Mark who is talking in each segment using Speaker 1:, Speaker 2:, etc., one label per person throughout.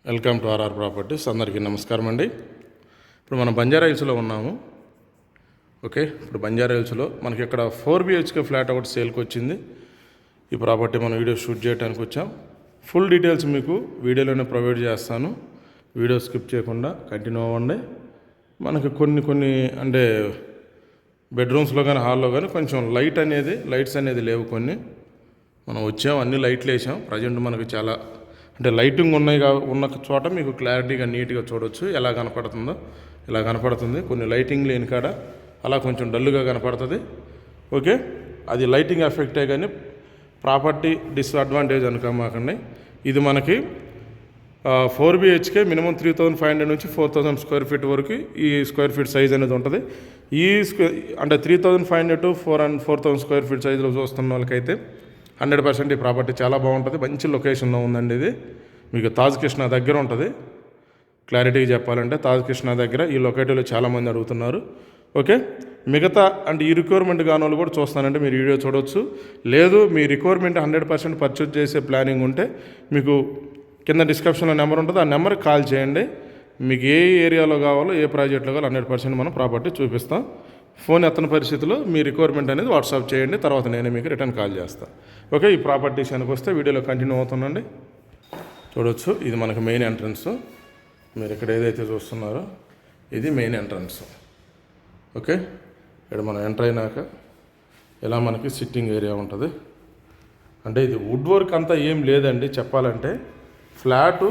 Speaker 1: Welcome to RR properties. అందరికీ నమస్కారం అండి. ఇప్పుడు మనం బంజారా హిల్స్లో ఉన్నాము. ఓకే, ఇప్పుడు బంజారా హిల్స్లో మనకి ఇక్కడ 4 BHK ఫ్లాట్ ఒకటి సేల్కి వచ్చింది. ఈ ప్రాపర్టీ మనం వీడియో షూట్ చేయడానికి వచ్చాం. ఫుల్ డీటెయిల్స్ మీకు వీడియోలోనే ప్రొవైడ్ చేస్తాను. వీడియో స్కిప్ చేయకుండా కంటిన్యూ అవ్వండి. మనకి కొన్ని అంటే బెడ్రూమ్స్లో కానీ హాల్లో కానీ కొంచెం లైట్స్ అనేది లేవు. కొన్ని మనం వచ్చాం, అన్ని లైట్లు వేసాం. ప్రజెంట్ మనకి చాలా అంటే లైటింగ్ ఉన్న చోట మీకు క్లారిటీగా నీట్గా చూడవచ్చు. ఎలా కనపడుతుందో ఇలా కనపడుతుంది. కొన్ని లైటింగ్ లేని కాడ అలా కొంచెం డల్గా కనపడుతుంది. ఓకే, అది లైటింగ్ ఎఫెక్టే కానీ ప్రాపర్టీ డిస్అడ్వాంటేజ్ అనుకోమాకండి. ఇది మనకి 4 BHK మినిమం 3,500 నుంచి 4,000 స్క్వేర్ ఫీట్ వరకు ఈ స్క్వేర్ ఫీట్ సైజ్ అనేది ఉంటుంది. అంటే 3,500 to 4,000 స్క్వేర్ ఫీట్ సైజులో చూస్తున్న వాళ్ళకైతే 100% ఈ ప్రాపర్టీ చాలా బాగుంటుంది. మంచి లొకేషన్లో ఉందండి. ఇది మీకు తాజ్ కృష్ణ దగ్గర ఉంటుంది. క్లారిటీగా చెప్పాలంటే తాజ్ కృష్ణ దగ్గర ఈ లొకేటీలో చాలామంది అడుగుతున్నారు. ఓకే, మిగతా అంటే ఈ రిక్వైర్మెంట్ కాని వాళ్ళు కూడా చూస్తానంటే మీరు వీడియో చూడవచ్చు. లేదు మీ రిక్వైర్మెంట్ 100% పర్చేజ్ చేసే ప్లానింగ్ ఉంటే మీకు కింద డిస్క్రిప్షన్లో నెంబర్ ఉంటుంది. ఆ నెంబర్కి కాల్ చేయండి. మీకు ఏ ఏరియాలో కావాలో ఏ ప్రాజెక్ట్లో కావాలో 100% మనం ప్రాపర్టీ చూపిస్తాం. ఫోన్ ఎత్తని పరిస్థితిలో మీ రిక్వైర్మెంట్ అనేది వాట్సాప్ చేయండి. తర్వాత నేనే మీకు రిటర్న్ కాల్ చేస్తాను. ఓకే, ఈ ప్రాపర్టీస్ అని వస్తే వీడియోలో కంటిన్యూ అవుతుందండి. చూడవచ్చు, ఇది మనకు మెయిన్ ఎంట్రన్స్. మీరు ఇక్కడ ఏదైతే చూస్తున్నారో ఇది మెయిన్ ఎంట్రన్స్. ఓకే, ఇక్కడ మనం ఎంటర్ అయినాక ఇలా మనకి సిట్టింగ్ ఏరియా ఉంటుంది. అంటే ఇది వుడ్ వర్క్ అంతా ఏం లేదండి చెప్పాలంటే. ఫ్లాటు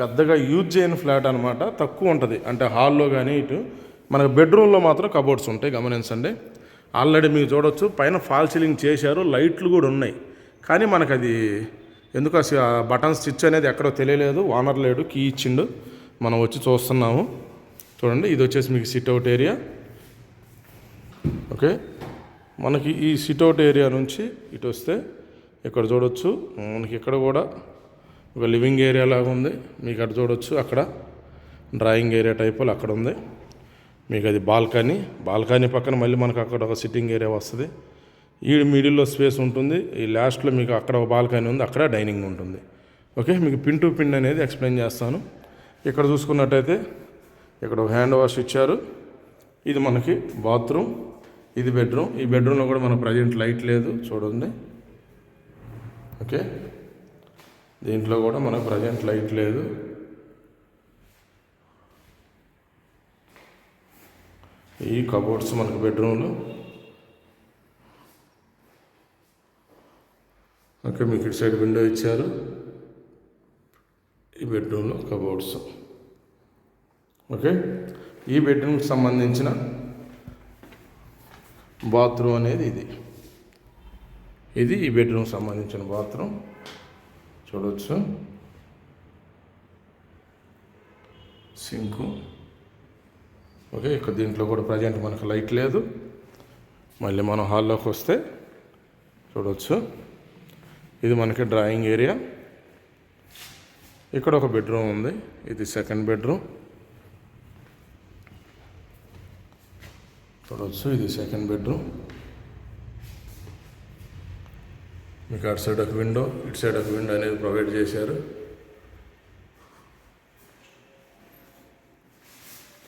Speaker 1: పెద్దగా యూజ్ చేయని ఫ్లాట్ అనమాట. తక్కువ ఉంటుంది. అంటే హాల్లో కానీ ఇటు మనకు బెడ్రూమ్లో మాత్రం కబోర్డ్స్ ఉంటాయి, గమనించండి. ఆల్రెడీ మీరు చూడవచ్చు పైన ఫాల్ సీలింగ్ చేశారు, లైట్లు కూడా ఉన్నాయి. కానీ మనకు అది ఎందుకు బటన్ స్విచ్ అనేది ఎక్కడో తెలియలేదు. ఓనర్ లేడు, కీ ఇచ్చిండు. మనం వచ్చి చూస్తున్నాము. చూడండి, ఇది వచ్చేసి మీకు సిట్అవుట్ ఏరియా. ఓకే, మనకి ఈ సిట్అవుట్ ఏరియా నుంచి ఇటు వస్తే ఇక్కడ చూడవచ్చు. మనకి ఇక్కడ కూడా ఒక లివింగ్ ఏరియా లాగా ఉంది. మీకు అటు చూడవచ్చు, అక్కడ డ్రాయింగ్ ఏరియా టైపులో అక్కడ ఉంది. మీకు అది బాల్కనీ పక్కన మళ్ళీ మనకు అక్కడ ఒక సిట్టింగ్ ఏరియా వస్తుంది. ఈ మిడిల్లో స్పేస్ ఉంటుంది. ఈ లాస్ట్లో మీకు అక్కడ ఒక బాల్కనీ ఉంది, అక్కడ డైనింగ్ ఉంటుంది. ఓకే, మీకు పిన్ టు పిన్ అనేది ఎక్స్ప్లెయిన్ చేస్తాను. ఇక్కడ చూసుకున్నట్టయితే ఇక్కడ ఒక హ్యాండ్ వాష్ ఇచ్చారు. ఇది మనకి బాత్రూమ్, ఇది బెడ్రూమ్. ఈ బెడ్రూమ్లో కూడా మనకు ప్రజెంట్ లైట్ లేదు, చూడండి. ఓకే, దీంట్లో కూడా మనకు ప్రజెంట్ లైట్ లేదు. ఈ కబోర్డ్స్ మనకు బెడ్రూమ్లో. ఓకే, మీకు ఇటు సైడ్ విండో ఇచ్చారు. ఈ బెడ్రూమ్లో కబోర్డ్స్. ఓకే, ఈ బెడ్రూమ్కి సంబంధించిన బాత్రూమ్ అనేది ఇది ఈ బెడ్రూమ్కి సంబంధించిన బాత్రూమ్. చూడవచ్చు, సింకు. ఓకే, ఇక్కడ దీంట్లో కూడా ప్రజెంట్ మనకు లైట్ లేదు. మళ్ళీ మనం హాల్లోకి వస్తే చూడవచ్చు, ఇది మనకి డ్రాయింగ్ ఏరియా. ఇక్కడ ఒక బెడ్రూమ్ ఉంది, ఇది సెకండ్ బెడ్రూమ్. చూడవచ్చు, ఇది సెకండ్ బెడ్రూమ్. మీకు అటు సైడ్ ఒక విండో, ఇటు సైడ్ ఒక విండో అనేది ప్రొవైడ్ చేశారు.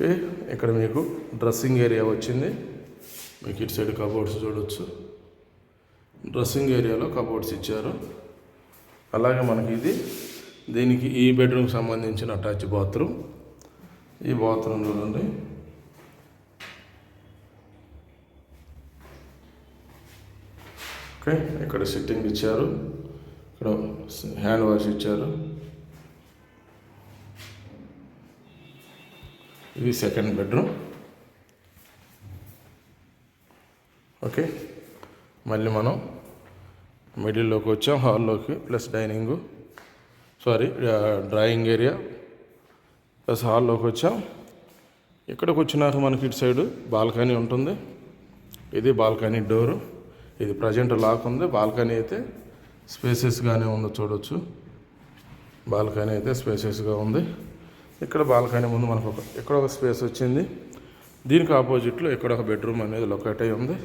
Speaker 1: ఓకే, ఇక్కడ మీకు డ్రెస్సింగ్ ఏరియా వచ్చింది. మీకు ఇటు సైడ్ కబోర్డ్స్ చూడవచ్చు. డ్రెస్సింగ్ ఏరియాలో కబోర్డ్స్ ఇచ్చారు. అలాగే మనకి దీనికి ఈ బెడ్రూమ్కి సంబంధించిన అటాచ్ బాత్రూమ్. ఈ బాత్రూమ్ చూడండి. ఓకే, ఇక్కడ సిట్టింగ్ ఇచ్చారు, ఇక్కడ హ్యాండ్ వాష్ ఇచ్చారు. ఇది సెకండ్ బెడ్రూమ్. ఓకే, మళ్ళీ మనం మిడిల్లోకి వచ్చాం, హాల్లోకి ప్లస్ డ్రాయింగ్ ఏరియా ప్లస్ హాల్లోకి వచ్చాం. ఇక్కడికి వచ్చినాక మనకి ఇటు సైడు బాల్కనీ ఉంటుంది. ఇది బాల్కనీ డోరు. ఇది ప్రజెంట్ లాక్ ఉంది. బాల్కనీ అయితే స్పేసెస్గానే ఉంది, చూడవచ్చు. బాల్కనీ అయితే స్పేసెస్గా ఉంది. ఇక్కడ బాల్కనీ ముందు మనకు ఇక్కడ ఒక స్పేస్ వచ్చింది. దీనికి ఆపోజిట్లో ఇక్కడ ఒక బెడ్రూమ్ అనేది లొకేట్ అయి ఉంది.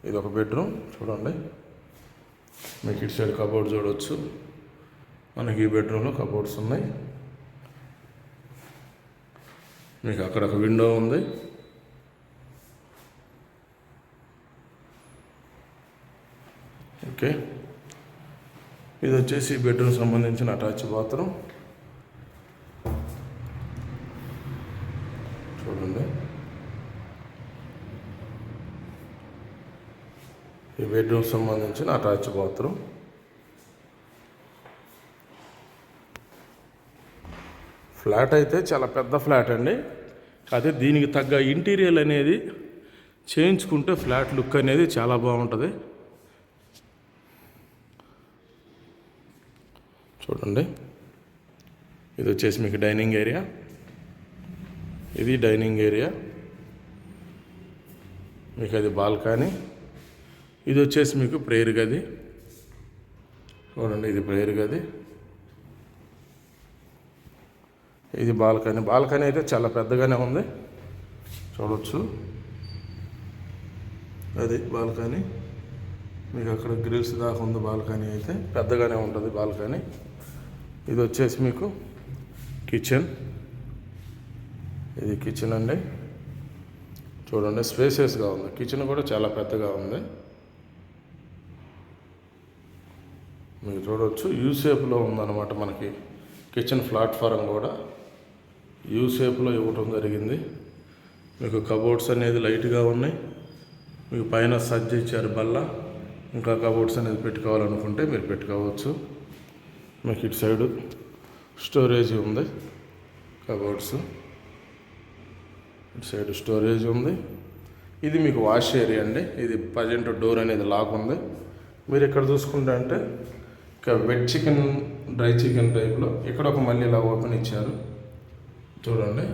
Speaker 1: ఇది ఒక బెడ్రూమ్ చూడండి. మీకు ఇటు సైడ్ కబోర్డ్ చూడవచ్చు. మనకి ఈ బెడ్రూమ్లో కబోర్డ్స్ ఉన్నాయి. మీకు అక్కడ ఒక విండో ఉంది. ఓకే, ఇది వచ్చేసి బెడ్రూమ్ సంబంధించిన అటాచ్ బాత్రూమ్. చూడండి, ఈ బెడ్రూమ్ సంబంధించిన అటాచ్ బాత్రూమ్. ఫ్లాట్ అయితే చాలా పెద్ద ఫ్లాట్ అండి. అదే దీనికి తగ్గ ఇంటీరియర్ అనేది చేయించుకుంటే ఫ్లాట్ లుక్ అనేది చాలా బాగుంటుంది. చూడండి, ఇది వచ్చేసి మీకు డైనింగ్ ఏరియా. ఇది డైనింగ్ ఏరియా, మీకు అది బాల్కనీ. ఇది వచ్చేసి మీకు ప్రేయర్ గది. చూడండి, ఇది ప్రేయర్ గది, ఇది బాల్కనీ. బాల్కనీ అయితే చాలా పెద్దగానే ఉంది, చూడవచ్చు. అది బాల్కనీ, మీకు అక్కడ గ్రిల్స్ దాకా ఉంది. బాల్కనీ అయితే పెద్దగానే ఉంటుంది బాల్కనీ. ఇది వచ్చేసి మీకు కిచెన్. ఇది కిచెన్ అండి. చూడండి, స్పేసెస్గా ఉంది. కిచెన్ కూడా చాలా పెద్దగా ఉంది. మీకు చూడవచ్చు, యూ షేప్లో ఉందన్నమాట. మనకి కిచెన్ ప్లాట్ఫారం కూడా యూ షేప్లో ఇవ్వటం జరిగింది. మీకు కబోర్డ్స్ అనేది లైట్గా ఉన్నాయి. మీకు పైన సజ్జ ఇచ్చారు బల్ల. ఇంకా కబోర్డ్స్ అనేది పెట్టుకోవాలనుకుంటే మీరు పెట్టుకోవచ్చు. మీకు ఇటు సైడు స్టోరేజ్ ఉంది, కబోర్డ్స్ ఇటు సైడ్ స్టోరేజ్ ఉంది. ఇది మీకు వాష్ ఏరియా అండి. ఇది ప్రజెంట్ డోర్ అనేది లాక్ ఉంది. మీరు ఇక్కడ చూసుకుంటే అంటే వెట్ చికెన్, డ్రై చికెన్ టైప్లో ఇక్కడ ఒక మళ్ళీ ఇలా ఓపెన్ ఇచ్చారు. చూడండి,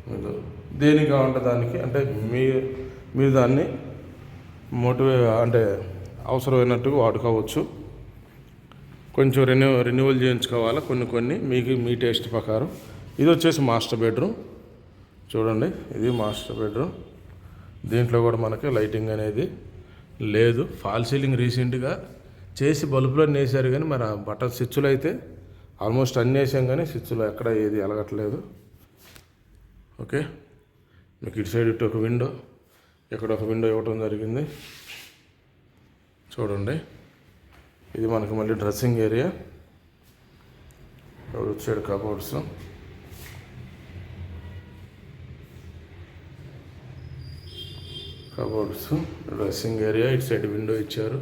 Speaker 1: మీకు దేనిగా ఉంటుంది దానికి అంటే మీరు దాన్ని అంటే అవసరమైనట్టుగా వాడుకోవచ్చు. కొంచెం రెన్యువల్ చేయించుకోవాలా కొన్ని మీకు మీ టేస్ట్ ప్రకారం. ఇది వచ్చేసి మాస్టర్ బెడ్రూమ్. చూడండి, ఇది మాస్టర్ బెడ్రూమ్. దీంట్లో కూడా మనకి లైటింగ్ అనేది లేదు. ఫాల్ సీలింగ్ రీసెంట్గా చేసి బల్బులన్నీ వేసారు, కానీ మరి బటన్ స్విచ్లు అయితే ఆల్మోస్ట్ అన్నీ వేసాం, కానీ స్విచ్లు ఎక్కడ ఏది ఎలగట్లేదు. ఓకే, మీకు ఇటు సైడ్ ఇటు ఒక విండో, ఇక్కడ ఒక విండో ఇవ్వటం జరిగింది. చూడండి, ఇది మనకు మళ్ళీ డ్రెస్సింగ్ ఏరియా. ఇటు సైడ్ కబోర్డ్స్. Dressing area. ఇటు సైడ్ విండో ఇచ్చారు.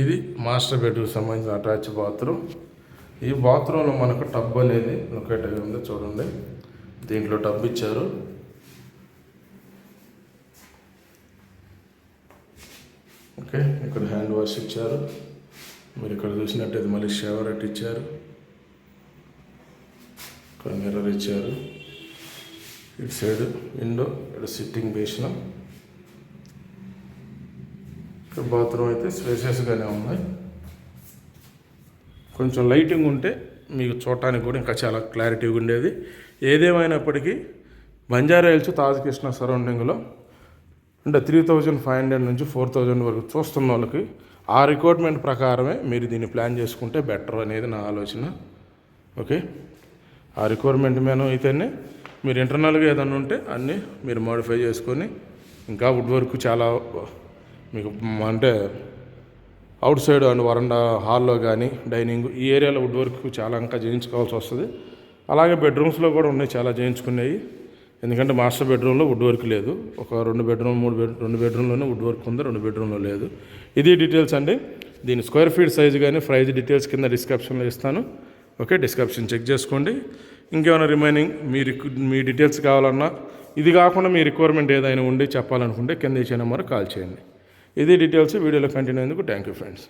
Speaker 1: ఇది మాస్టర్ బెడ్రూమ్ సంబంధించిన అటాచ్ బాత్రూమ్. ఈ బాత్రూంలో మనకు టబ్ అనేది లొకేట్ ఉంది. చూడండి, దీంట్లో టబ్ ఇచ్చారు. ఓకే, ఇక్కడ హ్యాండ్ వాష్ ఇచ్చారు. మీరు ఇక్కడ చూసినట్టయితే మళ్ళీ షవర్ అట్ ఇచ్చారు. ఇక్కడ మిర్రర్ ఇచ్చారు. ఇటు సైడ్ విండో, ఇక్కడ సిట్టింగ్ బేసిన్. ఇక్కడ బాత్రూమ్ అయితే స్పేసెస్గానే ఉన్నాయి. కొంచెం లైటింగ్ ఉంటే మీకు చూడటానికి కూడా ఇంకా చాలా క్లారిటీగా ఉండేది. ఏదేమైనప్పటికీ బంజారా హిల్స్, తాజ్ కృష్ణ సరౌండింగ్లో అంటే 3500 నుంచి 4000 వరకు చూస్తున్న వాళ్ళకి ఆ రిక్వైర్మెంట్ ప్రకారమే మీరు దీన్ని ప్లాన్ చేసుకుంటే బెటర్ అనేది నా ఆలోచన. ఓకే, ఆ రిక్వైర్మెంట్ మీద అయితేనే మీరు ఇంటర్నల్గా ఏదైనా ఉంటే అన్నీ మీరు మోడిఫై చేసుకొని ఇంకా వుడ్ వర్క్ చాలా మీకు అంటే అవుట్ సైడ్ అండ్ వరండా హాల్లో కానీ డైనింగ్ ఈ ఏరియాలో వుడ్ వర్క్ చాలా ఇంకా చేయించుకోవాల్సి వస్తుంది. అలాగే బెడ్రూమ్స్లో కూడా ఉన్నాయి చాలా చేయించుకునేవి. ఎందుకంటే మాస్టర్ బెడ్రూమ్లో వుడ్ వర్క్ లేదు. ఒక 2 బెడ్రూమ్లోనే వుడ్ వర్క్ ఉంది, 2 బెడ్రూమ్లో లేదు. ఇది డీటెయిల్స్ అండి. దీని స్క్వేర్ ఫీట్ సైజు కానీ ప్రైజ్ డీటెయిల్స్ కింద డిస్క్రిప్షన్లో ఇస్తాను. ఓకే, డిస్క్రిప్షన్ చెక్ చేసుకోండి. ఇంకేమైనా రిమైనింగ్ మీ డీటెయిల్స్ కావాలన్నా, ఇది కాకుండా మీ రిక్వైర్మెంట్ ఏదైనా ఉండి చెప్పాలనుకుంటే కింద ఇచ్చే నెంబర్ కాల్ చేయండి. ఇది డీటెయిల్స్. వీడియోలో కంటిన్యూ అయ్యేందుకు థ్యాంక్ యూ ఫ్రెండ్స్.